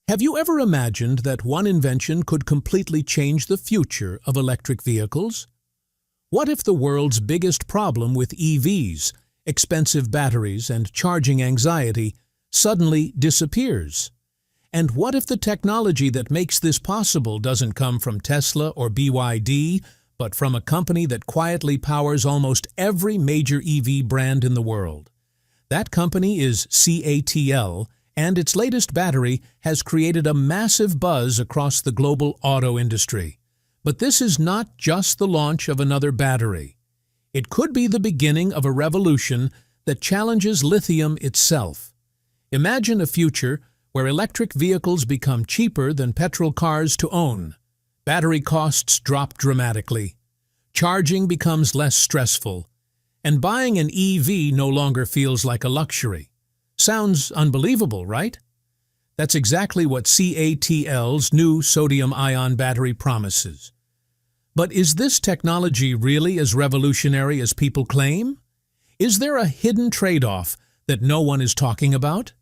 Have you ever imagined that one invention could completely change the future of electric vehicles? What if the world's biggest problem with EVs, expensive batteries and charging anxiety, suddenly disappears? And what if the technology that makes this possible doesn't come from Tesla or BYD, but from a company that quietly powers almost every major EV brand in the world? That company is CATL, and its latest battery has created a massive buzz across the global auto industry. But this is not just the launch of another battery. It could be the beginning of a revolution that challenges lithium itself. Imagine a future where electric vehicles become cheaper than petrol cars to own. Battery costs drop dramatically. Charging becomes less stressful. And buying an EV no longer feels like a luxury. Sounds unbelievable, right? That's exactly what CATL's new sodium-ion battery promises. But is this technology really as revolutionary as people claim? Is there a hidden trade-off that no one is talking about?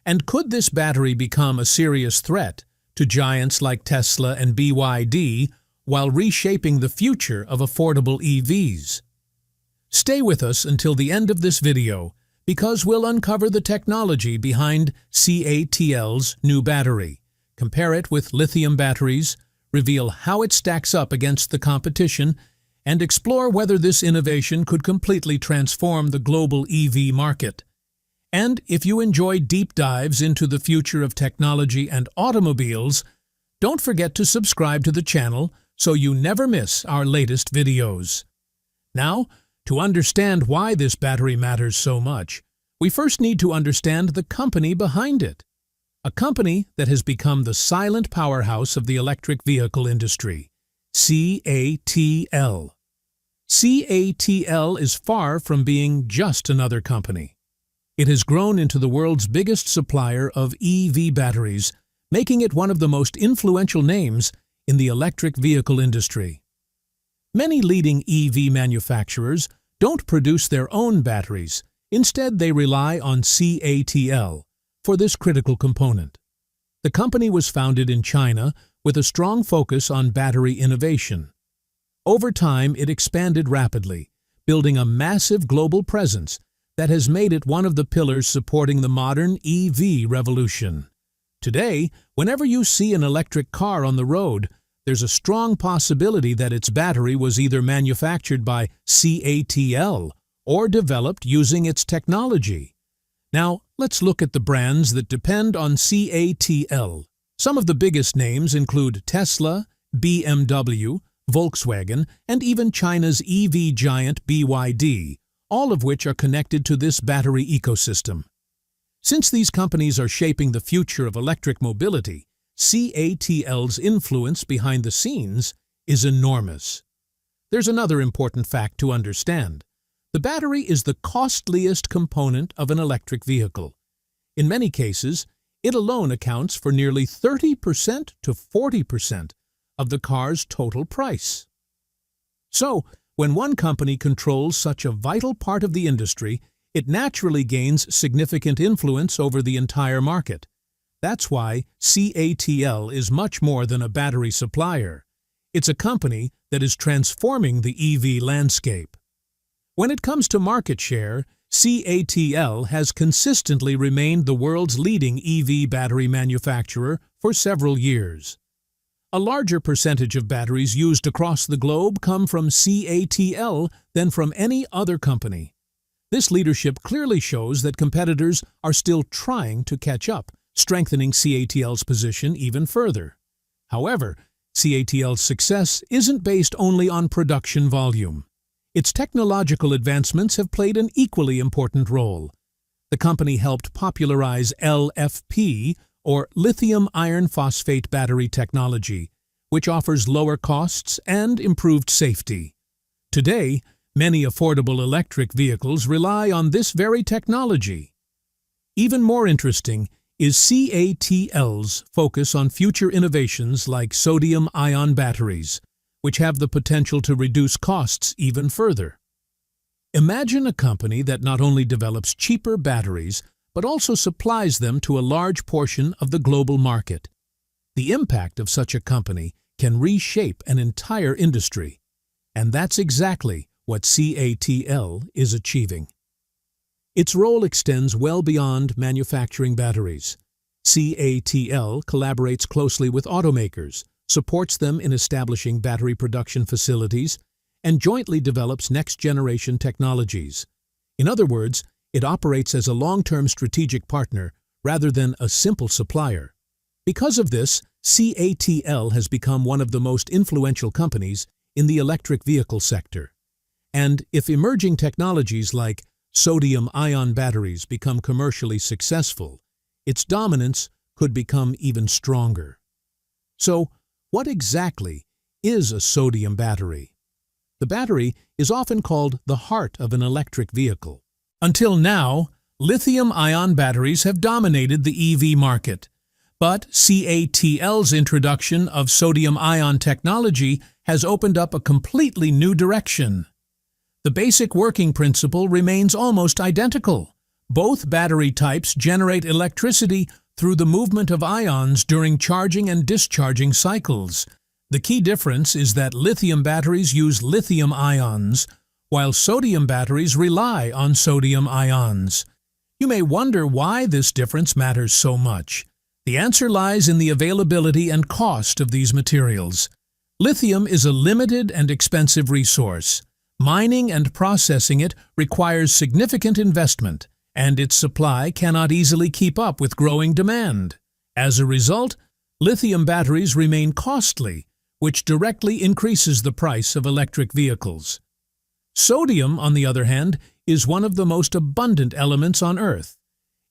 And could this battery become a serious threat to giants like Tesla and BYD while reshaping the future of affordable EVs? Stay with us until the end of this video, because we'll uncover the technology behind CATL's new battery, compare it with lithium batteries, reveal how it stacks up against the competition, and explore whether this innovation could completely transform the global EV market. And if you enjoy deep dives into the future of technology and automobiles, don't forget to subscribe to the channel so you never miss our latest videos. Now, to understand why this battery matters so much, we first need to understand the company behind it. A company that has become the silent powerhouse of the electric vehicle industry, CATL. CATL is far from being just another company. It has grown into the world's biggest supplier of EV batteries, making it one of the most influential names in the electric vehicle industry. Many leading EV manufacturers don't produce their own batteries. Instead, they rely on CATL for this critical component. The company was founded in China with a strong focus on battery innovation. Over time, it expanded rapidly, building a massive global presence that has made it one of the pillars supporting the modern EV revolution. Today, whenever you see an electric car on the road, there's a strong possibility that its battery was either manufactured by CATL or developed using its technology. Now, let's look at the brands that depend on CATL. Some of the biggest names include Tesla, BMW, Volkswagen, and even China's EV giant BYD, all of which are connected to this battery ecosystem. Since these companies are shaping the future of electric mobility, CATL's influence behind the scenes is enormous. There's another important fact to understand. The battery is the costliest component of an electric vehicle. In many cases, it alone accounts for nearly 30% to 40% of the car's total price. So, when one company controls such a vital part of the industry, it naturally gains significant influence over the entire market. That's why CATL is much more than a battery supplier. It's a company that is transforming the EV landscape. When it comes to market share, CATL has consistently remained the world's leading EV battery manufacturer for several years. A larger percentage of batteries used across the globe come from CATL than from any other company. This leadership clearly shows that competitors are still trying to catch up, strengthening CATL's position even further. However, CATL's success isn't based only on production volume. Its technological advancements have played an equally important role. The company helped popularize LFP, or lithium iron phosphate battery technology, which offers lower costs and improved safety. Today, many affordable electric vehicles rely on this very technology. Even more interesting is CATL's focus on future innovations like sodium-ion batteries, which have the potential to reduce costs even further. Imagine a company that not only develops cheaper batteries, but also supplies them to a large portion of the global market. The impact of such a company can reshape an entire industry, and that's exactly what CATL is achieving. Its role extends well beyond manufacturing batteries. CATL collaborates closely with automakers, supports them in establishing battery production facilities, and jointly develops next-generation technologies. In other words, it operates as a long-term strategic partner rather than a simple supplier. Because of this, CATL has become one of the most influential companies in the electric vehicle sector. And if emerging technologies like sodium-ion batteries become commercially successful, its dominance could become even stronger. So, what exactly is a sodium battery? The battery is often called the heart of an electric vehicle. Until now, lithium-ion batteries have dominated the EV market, but CATL's introduction of sodium-ion technology has opened up a completely new direction. The basic working principle remains almost identical. Both battery types generate electricity through the movement of ions during charging and discharging cycles. The key difference is that lithium batteries use lithium ions, while sodium batteries rely on sodium ions. You may wonder why this difference matters so much. The answer lies in the availability and cost of these materials. Lithium is a limited and expensive resource. Mining and processing it requires significant investment, and its supply cannot easily keep up with growing demand. As a result, lithium batteries remain costly, which directly increases the price of electric vehicles. Sodium, on the other hand, is one of the most abundant elements on Earth.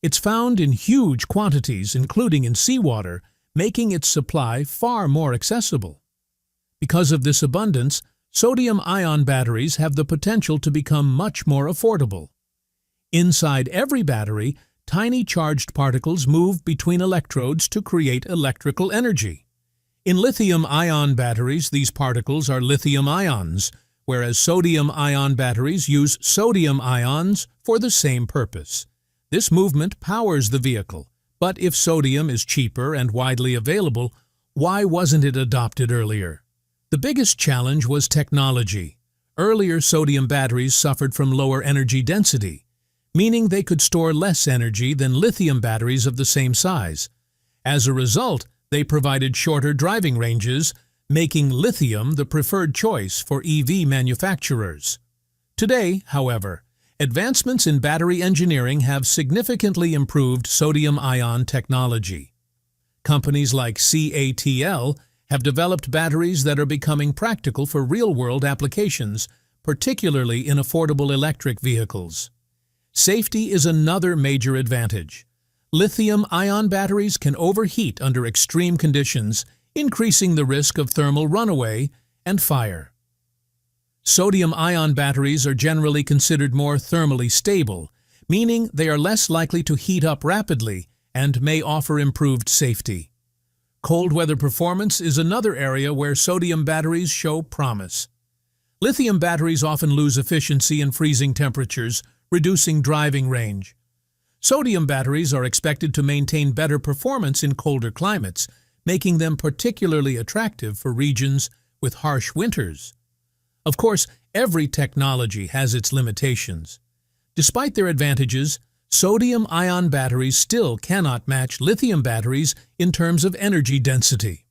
It's found in huge quantities, including in seawater, making its supply far more accessible. Because of this abundance, sodium-ion batteries have the potential to become much more affordable. Inside every battery, tiny charged particles move between electrodes to create electrical energy. In lithium-ion batteries, these particles are lithium ions, whereas sodium-ion batteries use sodium ions for the same purpose. This movement powers the vehicle, but if sodium is cheaper and widely available, why wasn't it adopted earlier? The biggest challenge was technology. Earlier sodium batteries suffered from lower energy density, meaning they could store less energy than lithium batteries of the same size. As a result, they provided shorter driving ranges, making lithium the preferred choice for EV manufacturers. Today, however, advancements in battery engineering have significantly improved sodium-ion technology. Companies like CATL have developed batteries that are becoming practical for real-world applications, particularly in affordable electric vehicles. Safety is another major advantage. Lithium-ion batteries can overheat under extreme conditions, increasing the risk of thermal runaway and fire. Sodium-ion batteries are generally considered more thermally stable, meaning they are less likely to heat up rapidly and may offer improved safety. Cold weather performance is another area where sodium batteries show promise. Lithium batteries often lose efficiency in freezing temperatures, reducing driving range. Sodium batteries are expected to maintain better performance in colder climates, making them particularly attractive for regions with harsh winters. Of course, every technology has its limitations. Despite their advantages, sodium-ion batteries still cannot match lithium batteries in terms of energy density.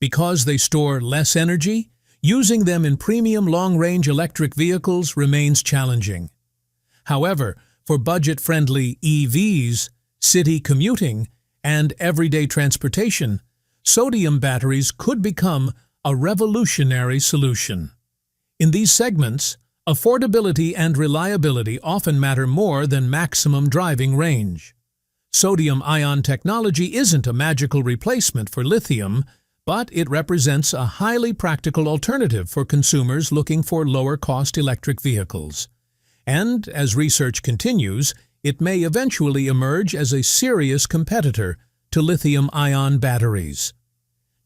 Because they store less energy, using them in premium long-range electric vehicles remains challenging. However, for budget-friendly EVs, city commuting, and everyday transportation, sodium batteries could become a revolutionary solution. In these segments, affordability and reliability often matter more than maximum driving range. Sodium-ion technology isn't a magical replacement for lithium, but it represents a highly practical alternative for consumers looking for lower-cost electric vehicles. And as research continues, it may eventually emerge as a serious competitor to lithium-ion batteries.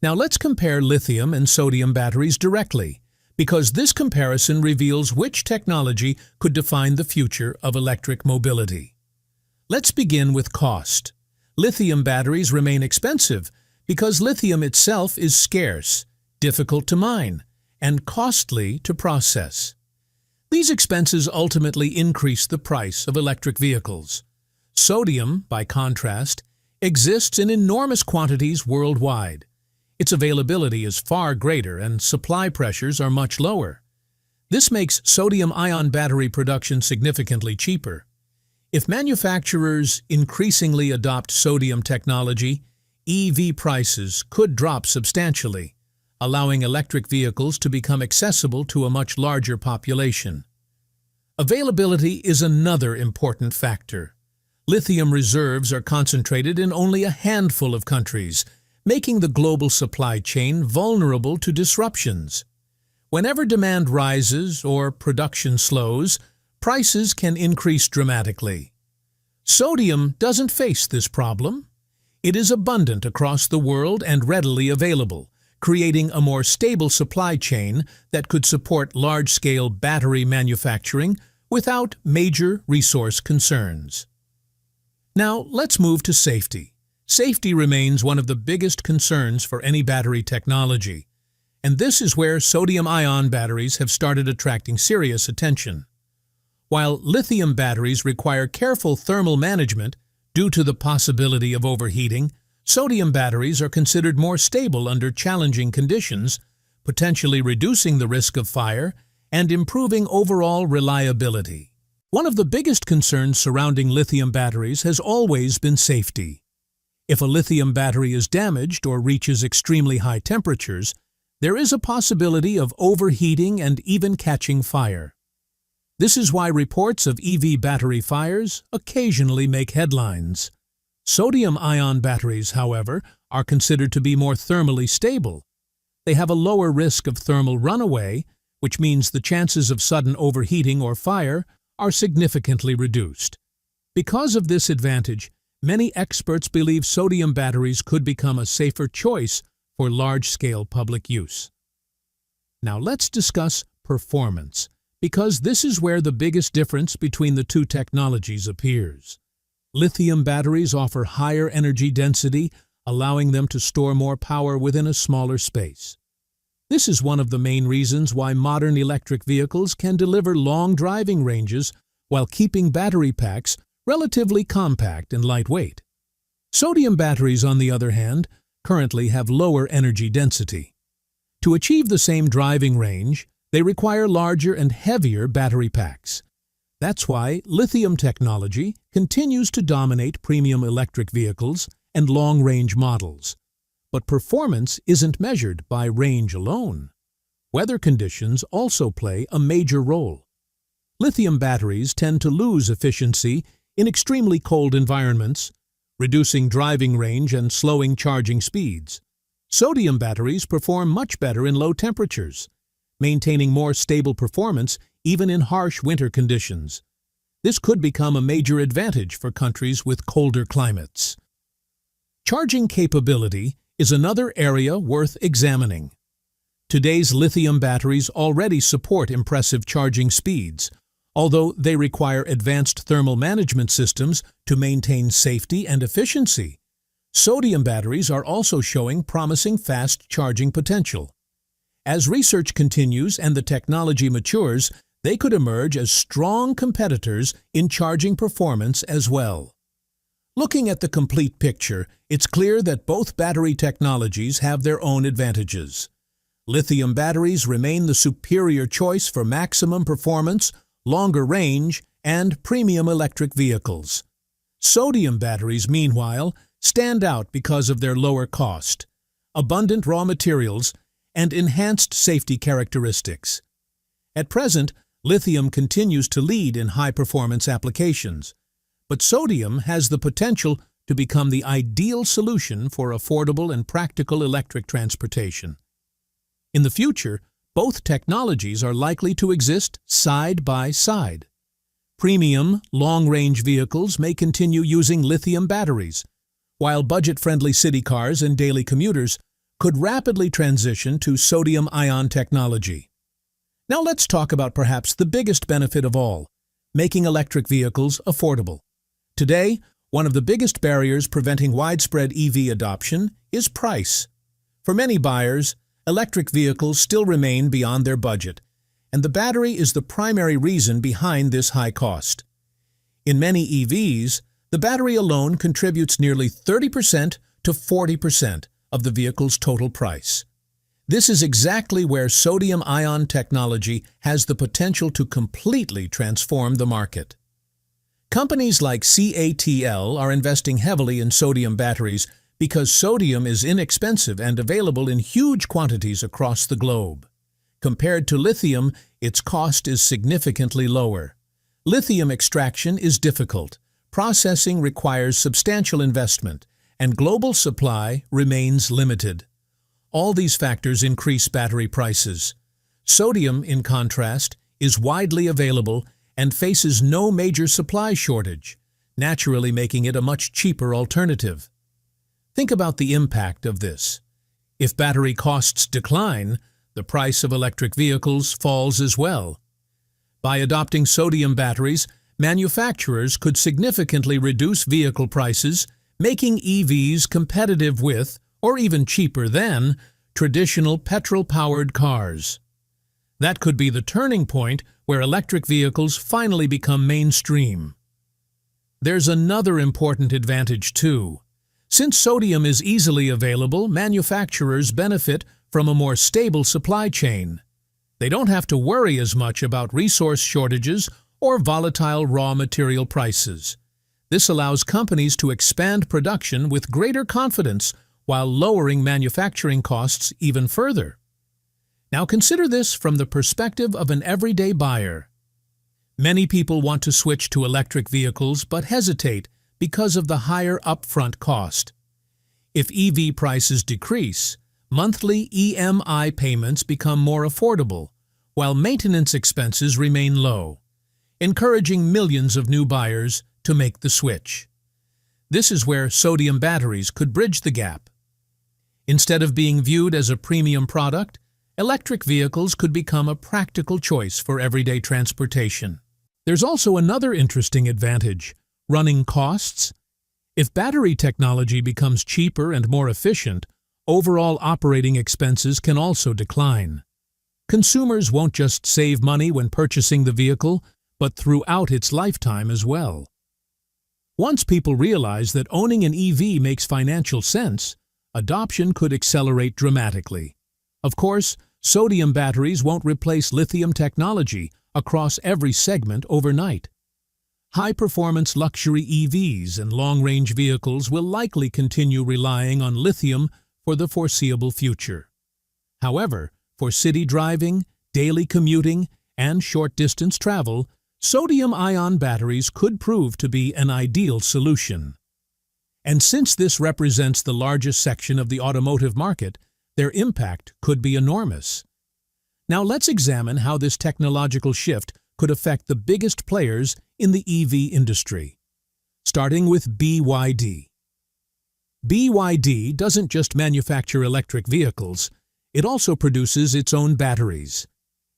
Now let's compare lithium and sodium batteries directly, because this comparison reveals which technology could define the future of electric mobility. Let's begin with cost. Lithium batteries remain expensive because lithium itself is scarce, difficult to mine, and costly to process. These expenses ultimately increase the price of electric vehicles. Sodium, by contrast, exists in enormous quantities worldwide. Its availability is far greater and supply pressures are much lower. This makes sodium-ion battery production significantly cheaper. If manufacturers increasingly adopt sodium technology, EV prices could drop substantially, allowing electric vehicles to become accessible to a much larger population. Availability is another important factor. Lithium reserves are concentrated in only a handful of countries, making the global supply chain vulnerable to disruptions. Whenever demand rises or production slows, prices can increase dramatically. Sodium doesn't face this problem. It is abundant across the world and readily available, creating a more stable supply chain that could support large-scale battery manufacturing without major resource concerns. Now, let's move to safety. Safety remains one of the biggest concerns for any battery technology, and this is where sodium-ion batteries have started attracting serious attention. While lithium batteries require careful thermal management due to the possibility of overheating, sodium batteries are considered more stable under challenging conditions, potentially reducing the risk of fire and improving overall reliability. One of the biggest concerns surrounding lithium batteries has always been safety. If a lithium battery is damaged or reaches extremely high temperatures, there is a possibility of overheating and even catching fire. This is why reports of EV battery fires occasionally make headlines. Sodium-ion batteries, however, are considered to be more thermally stable. They have a lower risk of thermal runaway, which means the chances of sudden overheating or fire are significantly reduced. Because of this advantage, many experts believe sodium batteries could become a safer choice for large-scale public use. Now let's discuss performance, because this is where the biggest difference between the two technologies appears. Lithium batteries offer higher energy density, allowing them to store more power within a smaller space. This is one of the main reasons why modern electric vehicles can deliver long driving ranges while keeping battery packs relatively compact and lightweight. Sodium batteries, on the other hand, currently have lower energy density. To achieve the same driving range, they require larger and heavier battery packs. That's why lithium technology continues to dominate premium electric vehicles and long-range models. But performance isn't measured by range alone. Weather conditions also play a major role. Lithium batteries tend to lose efficiency in extremely cold environments, reducing driving range and slowing charging speeds. Sodium batteries perform much better in low temperatures, maintaining more stable performance even in harsh winter conditions. This could become a major advantage for countries with colder climates. Charging capability is another area worth examining. Today's lithium batteries already support impressive charging speeds, although they require advanced thermal management systems to maintain safety and efficiency. Sodium batteries are also showing promising fast charging potential. As research continues and the technology matures, they could emerge as strong competitors in charging performance as well. Looking at the complete picture, it's clear that both battery technologies have their own advantages. Lithium batteries remain the superior choice for maximum performance, longer range, and premium electric vehicles. Sodium batteries, meanwhile, stand out because of their lower cost, abundant raw materials, and enhanced safety characteristics. At present, lithium continues to lead in high-performance applications, but sodium has the potential to become the ideal solution for affordable and practical electric transportation. In the future, both technologies are likely to exist side by side. Premium, long-range vehicles may continue using lithium batteries, while budget-friendly city cars and daily commuters could rapidly transition to sodium-ion technology. Now let's talk about perhaps the biggest benefit of all, making electric vehicles affordable. Today, one of the biggest barriers preventing widespread EV adoption is price. For many buyers, electric vehicles still remain beyond their budget, and the battery is the primary reason behind this high cost. In many EVs, the battery alone contributes nearly 30% to 40% of the vehicle's total price. This is exactly where sodium-ion technology has the potential to completely transform the market. Companies like CATL are investing heavily in sodium batteries because sodium is inexpensive and available in huge quantities across the globe. Compared to lithium, its cost is significantly lower. Lithium extraction is difficult, processing requires substantial investment, and global supply remains limited. All these factors increase battery prices. Sodium, in contrast, is widely available and faces no major supply shortage, naturally making it a much cheaper alternative. Think about the impact of this. If battery costs decline, the price of electric vehicles falls as well. By adopting sodium batteries, manufacturers could significantly reduce vehicle prices, making EVs competitive with, or even cheaper than, traditional petrol-powered cars. That could be the turning point where electric vehicles finally become mainstream. There's another important advantage too. Since sodium is easily available, manufacturers benefit from a more stable supply chain. They don't have to worry as much about resource shortages or volatile raw material prices. This allows companies to expand production with greater confidence while lowering manufacturing costs even further. Now consider this from the perspective of an everyday buyer. Many people want to switch to electric vehicles but hesitate because of the higher upfront cost. If EV prices decrease, monthly EMI payments become more affordable, while maintenance expenses remain low, encouraging millions of new buyers to make the switch. This is where sodium batteries could bridge the gap. Instead of being viewed as a premium product, electric vehicles could become a practical choice for everyday transportation. There's also another interesting advantage: running costs. If battery technology becomes cheaper and more efficient, overall operating expenses can also decline. Consumers won't just save money when purchasing the vehicle, but throughout its lifetime as well. Once people realize that owning an EV makes financial sense, adoption could accelerate dramatically. Of course, sodium batteries won't replace lithium technology across every segment overnight. High-performance luxury EVs and long-range vehicles will likely continue relying on lithium for the foreseeable future. However, for city driving, daily commuting, and short-distance travel, sodium-ion batteries could prove to be an ideal solution. And since this represents the largest section of the automotive market, their impact could be enormous. Now let's examine how this technological shift could affect the biggest players in the EV industry. Starting with BYD. BYD doesn't just manufacture electric vehicles, it also produces its own batteries.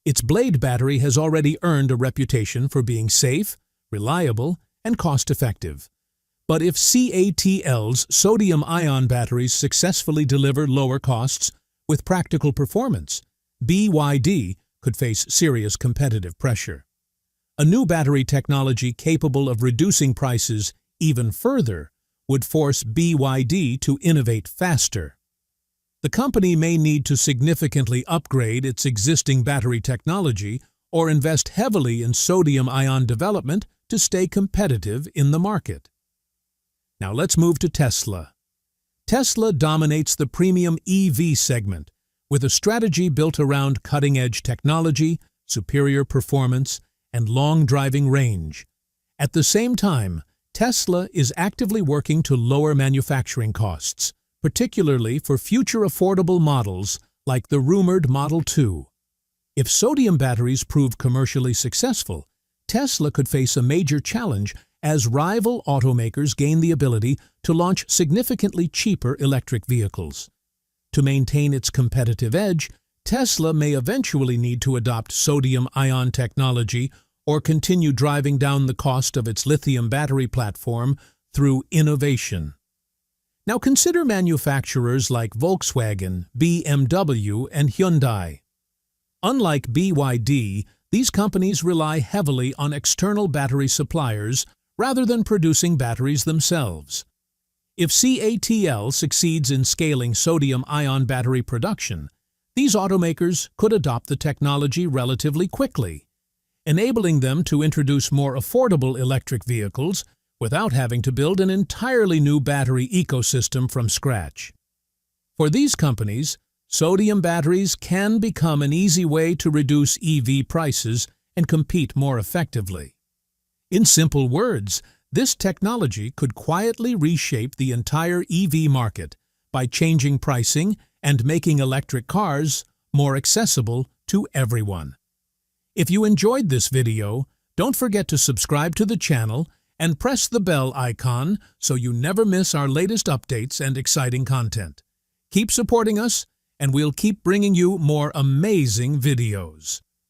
Its Blade battery has already earned a reputation for being safe, reliable, and cost-effective. But if CATL's sodium-ion batteries successfully deliver lower costs with practical performance, BYD could face serious competitive pressure. A new battery technology capable of reducing prices even further would force BYD to innovate faster. The company may need to significantly upgrade its existing battery technology or invest heavily in sodium-ion development to stay competitive in the market. Now let's move to Tesla. Tesla dominates the premium EV segment with a strategy built around cutting-edge technology, superior performance, and long driving range. At the same time, Tesla is actively working to lower manufacturing costs, particularly for future affordable models like the rumored Model 2. If sodium batteries prove commercially successful, Tesla could face a major challenge as rival automakers gain the ability to launch significantly cheaper electric vehicles. To maintain its competitive edge, Tesla may eventually need to adopt sodium-ion technology or continue driving down the cost of its lithium battery platform through innovation. Now consider manufacturers like Volkswagen, BMW, and Hyundai. Unlike BYD, these companies rely heavily on external battery suppliers rather than producing batteries themselves. If CATL succeeds in scaling sodium-ion battery production, these automakers could adopt the technology relatively quickly, enabling them to introduce more affordable electric vehicles without having to build an entirely new battery ecosystem from scratch. For these companies, sodium batteries can become an easy way to reduce EV prices and compete more effectively. In simple words, this technology could quietly reshape the entire EV market by changing pricing and making electric cars more accessible to everyone. If you enjoyed this video, don't forget to subscribe to the channel and press the bell icon so you never miss our latest updates and exciting content. Keep supporting us, and we'll keep bringing you more amazing videos.